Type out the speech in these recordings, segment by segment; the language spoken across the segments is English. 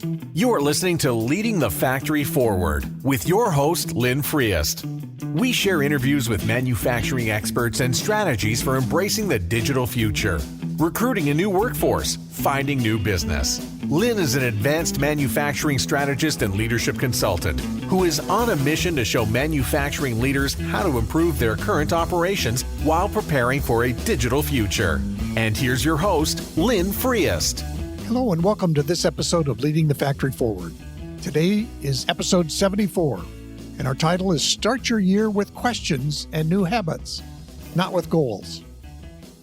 You are listening to Leading the Factory Forward with your host, Lynn Friest. We share interviews with manufacturing experts and strategies for embracing the digital future, recruiting a new workforce, finding new business. Lynn is an advanced manufacturing strategist and leadership consultant who is on a mission to show manufacturing leaders how to improve their current operations while preparing for a digital future. And here's your host, Lynn Friest. Hello and welcome to this episode of Leading the Factory Forward. Today is episode 74, and our title is Start Your Year with Questions and New Habits, Not with Goals.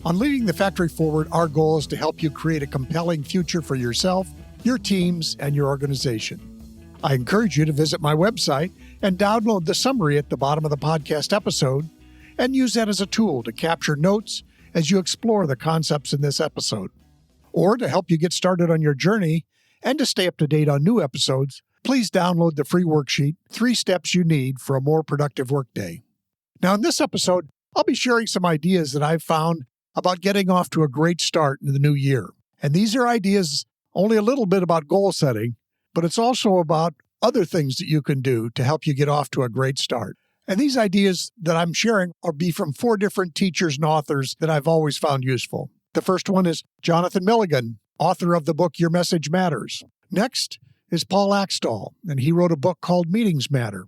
On Leading the Factory Forward, our goal is to help you create a compelling future for yourself, your teams, and your organization. I encourage you to visit my website and download the summary at the bottom of the podcast episode and use that as a tool to capture notes as you explore the concepts in this episode. Or to help you get started on your journey and to stay up to date on new episodes, please download the free worksheet, 3 Steps You Need for a More Productive Workday. Now, in this episode, I'll be sharing some ideas that I've found about getting off to a great start in the new year. And these are ideas only a little bit about goal setting, but it's also about other things that you can do to help you get off to a great start. And these ideas that I'm sharing will be from 4 different teachers and authors that I've always found useful. The first one is Jonathan Milligan, author of the book Your Message Matters. Next is Paul Axtell, and he wrote a book called Meetings Matter.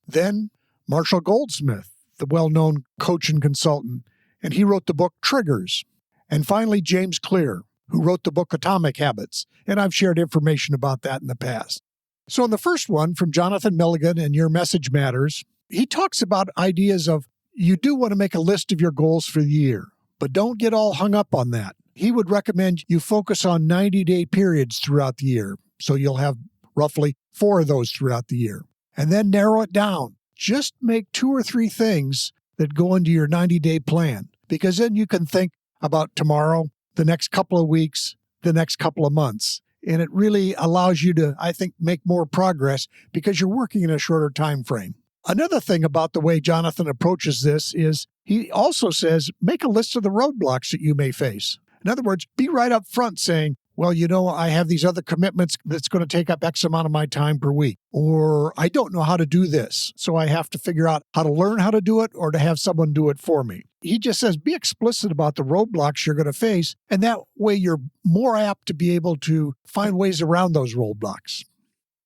Then Marshall Goldsmith, the well-known coach and consultant, and he wrote the book Triggers. And finally, James Clear, who wrote the book Atomic Habits, and I've shared information about that in the past. So in the first one, from Jonathan Milligan and Your Message Matters, he talks about ideas of you do want to make a list of your goals for the year, but don't get all hung up on that. He would recommend you focus on 90-day periods throughout the year, so you'll have roughly 4 of those throughout the year. And then narrow it down. Just make 2 or 3 things that go into your 90-day plan, because then you can think about tomorrow, the next couple of weeks, the next couple of months. And it really allows you to, I think, make more progress because you're working in a shorter time frame. Another thing about the way Jonathan approaches this is he also says, make a list of the roadblocks that you may face. In other words, be right up front saying, well, I have these other commitments that's going to take up X amount of my time per week. Or I don't know how to do this, so I have to figure out how to learn how to do it or to have someone do it for me. He just says, be explicit about the roadblocks you're going to face, and that way you're more apt to be able to find ways around those roadblocks.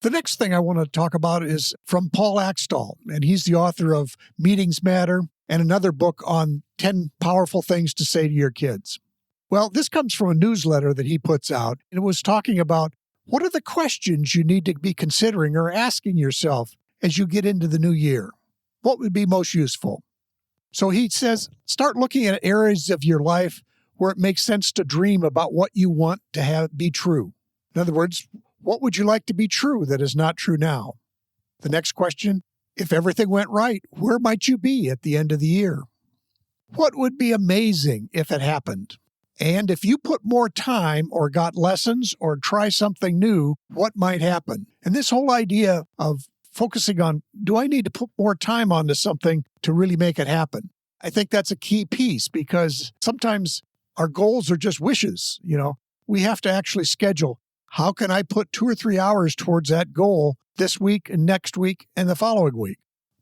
The next thing I want to talk about is from Paul Axtell, and he's the author of Meetings Matter and another book on 10 powerful things to say to your kids. Well, this comes from a newsletter that he puts out, and it was talking about what are the questions you need to be considering or asking yourself as you get into the new year? What would be most useful? So he says, start looking at areas of your life where it makes sense to dream about what you want to have be true. In other words, what would you like to be true that is not true now? The next question, if everything went right, where might you be at the end of the year? What would be amazing if it happened? And if you put more time or got lessons or try something new, what might happen? And this whole idea of focusing on, do I need to put more time onto something to really make it happen? I think that's a key piece because sometimes our goals are just wishes. We have to actually schedule. How can I put 2 or 3 hours towards that goal this week and next week and the following week?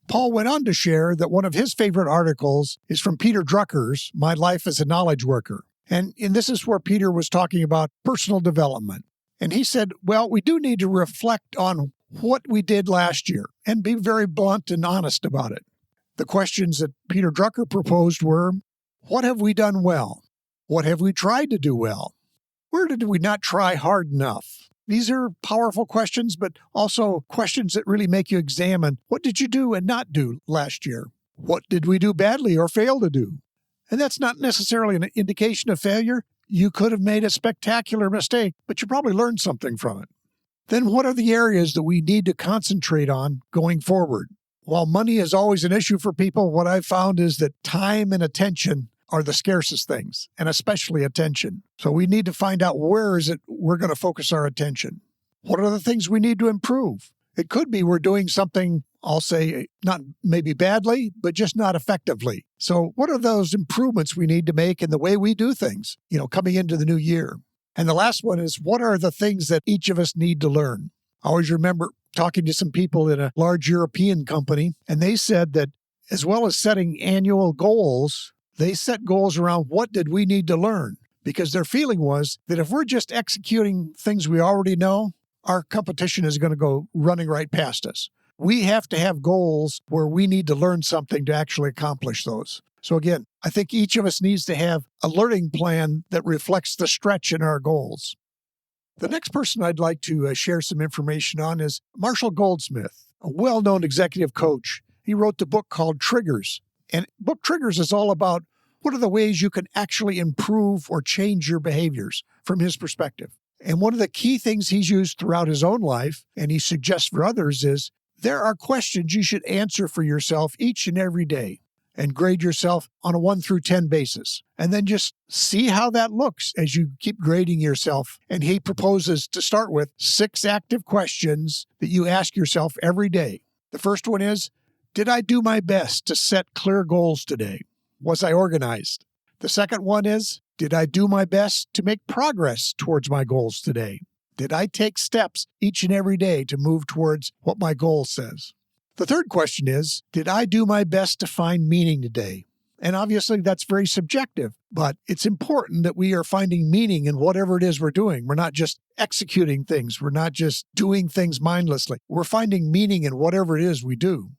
Paul went on to share that one of his favorite articles is from Peter Drucker's My Life as a Knowledge Worker. And this is where Peter was talking about personal development. And he said, well, we do need to reflect on what we did last year and be very blunt and honest about it. The questions that Peter Drucker proposed were, what have we done well? What have we tried to do well? Where did we not try hard enough? These are powerful questions, but also questions that really make you examine what did you do and not do last year? What did we do badly or fail to do? And that's not necessarily an indication of failure. You could have made a spectacular mistake, but you probably learned something from it. Then what are the areas that we need to concentrate on going forward? While money is always an issue for people, what I've found is that time and attention are the scarcest things, and especially attention. So we need to find out where is it we're going to focus our attention. What are the things we need to improve? It could be we're doing something, I'll say, not maybe badly, but just not effectively. So what are those improvements we need to make in the way we do things, coming into the new year? And the last one is, what are the things that each of us need to learn? I always remember talking to some people in a large European company, and they said that as well as setting annual goals, they set goals around what did we need to learn? Because their feeling was that if we're just executing things we already know, our competition is going to go running right past us. We have to have goals where we need to learn something to actually accomplish those. So again, I think each of us needs to have a learning plan that reflects the stretch in our goals. The next person I'd like to share some information on is Marshall Goldsmith, a well-known executive coach. He wrote the book called Triggers. And book Triggers is all about what are the ways you can actually improve or change your behaviors from his perspective. And one of the key things he's used throughout his own life, and he suggests for others, is there are questions you should answer for yourself each and every day and grade yourself on a 1 through 10 basis. And then just see how that looks as you keep grading yourself. And he proposes to start with 6 active questions that you ask yourself every day. The first one is, did I do my best to set clear goals today? Was I organized? The second one is, did I do my best to make progress towards my goals today? Did I take steps each and every day to move towards what my goal says? The third question is, did I do my best to find meaning today? And obviously that's very subjective, but it's important that we are finding meaning in whatever it is we're doing. We're not just executing things. We're not just doing things mindlessly. We're finding meaning in whatever it is we do.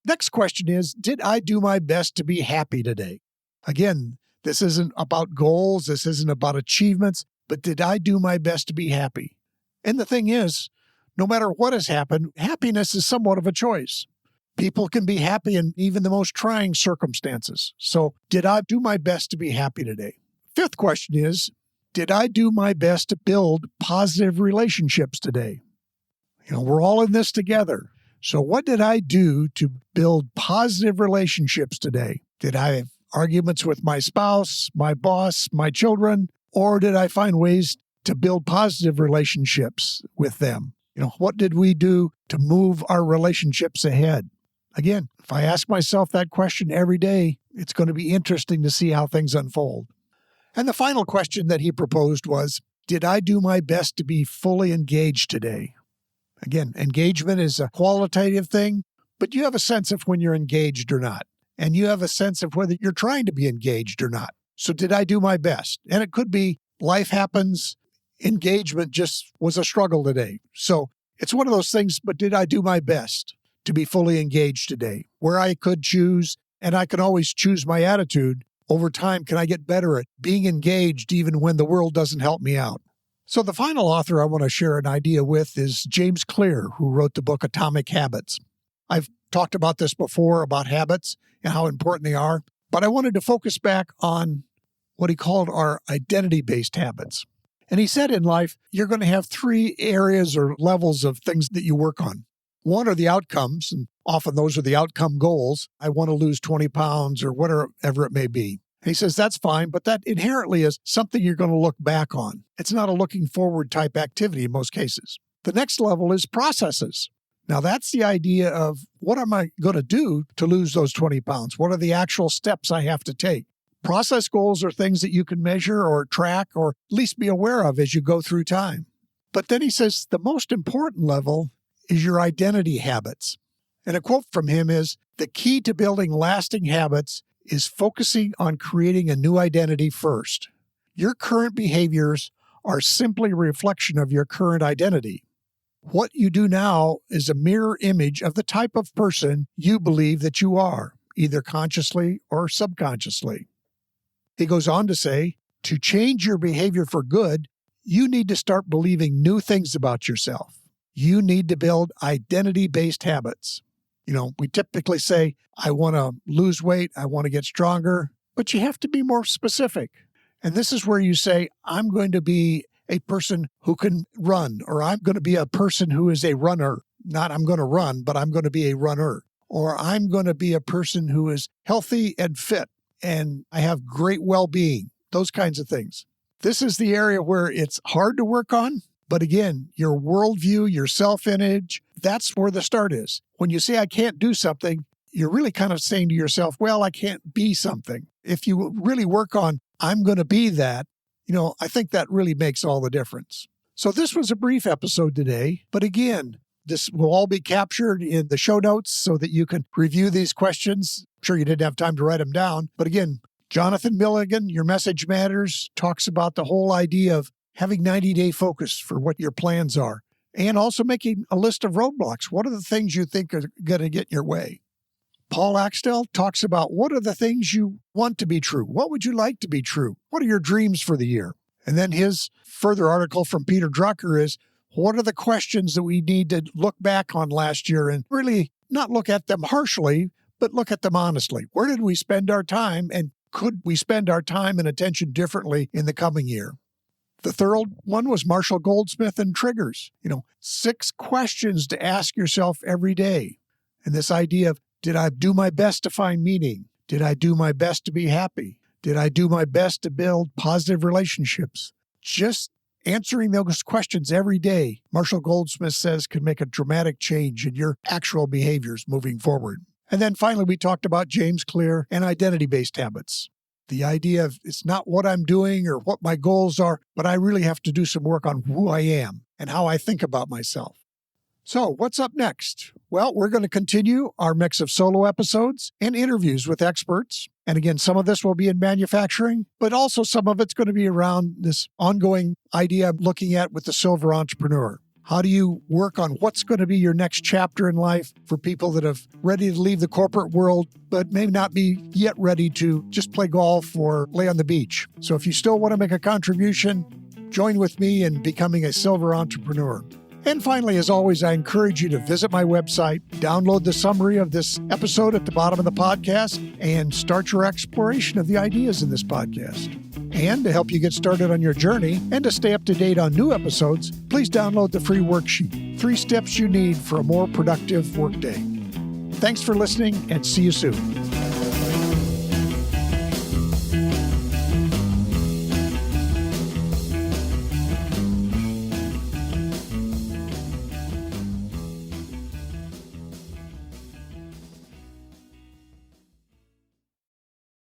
Next question is, did I do my best to be happy today? Again, this isn't about goals. This isn't about achievements, but did I do my best to be happy? And the thing is, no matter what has happened, happiness is somewhat of a choice. People can be happy in even the most trying circumstances. So did I do my best to be happy today? Fifth question is, did I do my best to build positive relationships today? We're all in this together. So what did I do to build positive relationships today? Did I have arguments with my spouse, my boss, my children, or did I find ways to build positive relationships with them? What did we do to move our relationships ahead? Again, if I ask myself that question every day, it's going to be interesting to see how things unfold. And the final question that he proposed was, did I do my best to be fully engaged today? Again, engagement is a qualitative thing, but you have a sense of when you're engaged or not. And you have a sense of whether you're trying to be engaged or not. So did I do my best? And it could be life happens, engagement just was a struggle today. So it's one of those things, but did I do my best to be fully engaged today? Where I could choose, and I can always choose my attitude, over time, can I get better at being engaged even when the world doesn't help me out? So the final author I want to share an idea with is James Clear, who wrote the book Atomic Habits. I've talked about this before, about habits and how important they are, but I wanted to focus back on what he called our identity-based habits. And he said in life, you're going to have 3 areas or levels of things that you work on. One are the outcomes, and often those are the outcome goals. I want to lose 20 pounds or whatever it may be. And he says that's fine, but that inherently is something you're going to look back on. It's not a looking forward type activity in most cases. The next level is processes. Now that's the idea of what am I going to do to lose those 20 pounds? What are the actual steps I have to take? Process goals are things that you can measure or track or at least be aware of as you go through time. But then he says the most important level is your identity habits. And a quote from him is, the key to building lasting habits is focusing on creating a new identity first. Your current behaviors are simply a reflection of your current identity. What you do now is a mirror image of the type of person you believe that you are, either consciously or subconsciously. He goes on to say, to change your behavior for good, you need to start believing new things about yourself. You need to build identity-based habits. We typically say, I want to lose weight, I want to get stronger, but you have to be more specific. And this is where you say, I'm going to be a person who can run, or I'm going to be a person who is a runner. Not I'm going to run, but I'm going to be a runner. Or I'm going to be a person who is healthy and fit, and I have great well-being, those kinds of things. This is the area where it's hard to work on. But again, your worldview, your self-image, that's where the start is. When you say, I can't do something, you're really kind of saying to yourself, well, I can't be something. If you really work on, I'm going to be that, I think that really makes all the difference. So this was a brief episode today, but again, this will all be captured in the show notes so that you can review these questions. I'm sure you didn't have time to write them down, but again, Jonathan Milligan, Your Message Matters, talks about the whole idea of having 90-day focus for what your plans are, and also making a list of roadblocks. What are the things you think are going to get in your way? Paul Axtell talks about what are the things you want to be true? What would you like to be true? What are your dreams for the year? And then his further article from Peter Drucker is, what are the questions that we need to look back on last year and really not look at them harshly, but look at them honestly? Where did we spend our time, and could we spend our time and attention differently in the coming year? The third one was Marshall Goldsmith and triggers. 6 questions to ask yourself every day. And this idea of, did I do my best to find meaning? Did I do my best to be happy? Did I do my best to build positive relationships? Just answering those questions every day, Marshall Goldsmith says, can make a dramatic change in your actual behaviors moving forward. And then finally, we talked about James Clear and identity-based habits. The idea of it's not what I'm doing or what my goals are, but I really have to do some work on who I am and how I think about myself. So what's up next? Well, we're going to continue our mix of solo episodes and interviews with experts. And again, some of this will be in manufacturing, but also some of it's going to be around this ongoing idea I'm looking at with the silver entrepreneur. How do you work on what's going to be your next chapter in life for people that are ready to leave the corporate world, but may not be yet ready to just play golf or lay on the beach? So if you still want to make a contribution, join with me in becoming a silver entrepreneur. And finally, as always, I encourage you to visit my website, download the summary of this episode at the bottom of the podcast, and start your exploration of the ideas in this podcast. And to help you get started on your journey and to stay up to date on new episodes, please download the free worksheet, 3 steps you need for a more productive workday. Thanks for listening, and see you soon.